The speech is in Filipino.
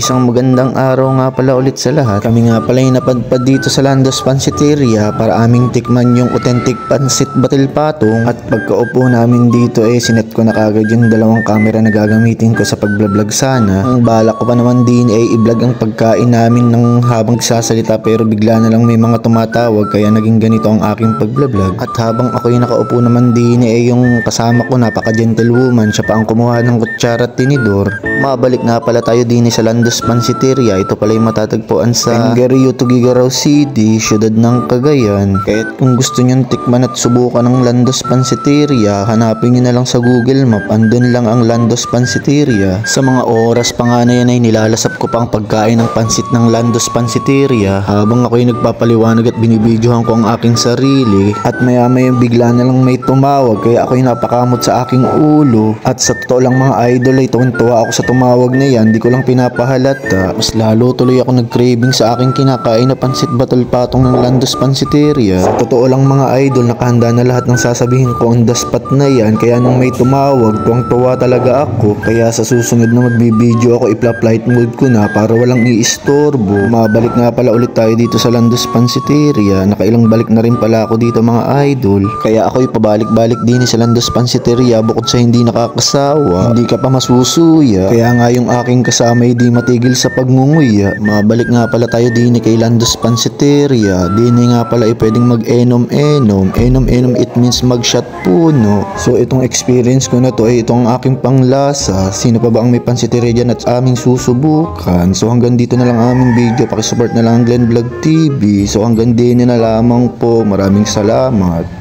Isang magandang araw nga pala ulit sa lahat. Kami nga pala yung napadpad dito sa Landos Pansiteria para aming tikman yung authentic pansit batil patong. At pagkaupo namin dito sinet ko na kagad yung dalawang camera na gagamitin ko sa pagbablog sana. Ang balak ko pa naman din i-vlog ang pagkain namin ng habang sasalita, pero bigla na lang may mga tumatawag kaya naging ganito ang aking pagbablog. At habang ako yung nakaupo naman din yung kasama ko, napaka-gentlewoman, siya pa ang kumuha ng kutsara at tinidor. Mabalik nga pala tayo din sa Landos Pansiteria. Ito pala yung matatagpuan sa Engario, Tuguegarao City, siyudad ng Cagayan. Kaya't kung gusto nyo tikman at subukan ng Landos Pansiteria, hanapin nyo na lang sa Google Map, andun lang ang Landos Pansiteria. Sa mga oras pa nga na yan ay nilalasap ko pa ang pagkain ng pansit ng Landos Pansiteria habang ako'y nagpapaliwanag at binibidyohan ko ang aking sarili. At maya maya bigla na lang may tumawag kaya ako'y napakamot sa aking ulo. At sa totoo lang mga idol ay tuwan-tuwa ako sa tumawag na yan, di ko lang pinapahalata. Mas lalo tuloy ako nag-craving sa aking kinakain na pansit batil patong ng Landos Pansiteria. Sa totoo lang mga idol, nakahanda na lahat ng sasabihin ko on the spot na yan, kaya nung may tumawag, tuwang-tuwa talaga ako. Kaya sa susunod na magbibideo ako, ipla-flight mode ko na para walang iistorbo. Mabalik nga pala ulit tayo dito sa Landos Pansiteria. Nakailang balik na rin pala ako dito mga idol, kaya ako'y pabalik-balik din sa Landos Pansiteria. Bukod sa hindi nakakasawa, hindi ka pa masusuya. Kaya nga yung aking kasama ay di matigil sa pagngunguya. Mabalik nga pala tayo din kay Landos Pansiteria. Din nga pala ay pwedeng mag-enom-enom. Enom-enom, it means mag-shot puno. So itong experience ko na to ay itong aking panglasa. Sino pa ba ang may pansiteria dyan at aming susubukan? So hanggang dito na lang aming video. Pakisupport na lang ang Glenn Vlog TV. So hanggang din na lamang po. Maraming salamat.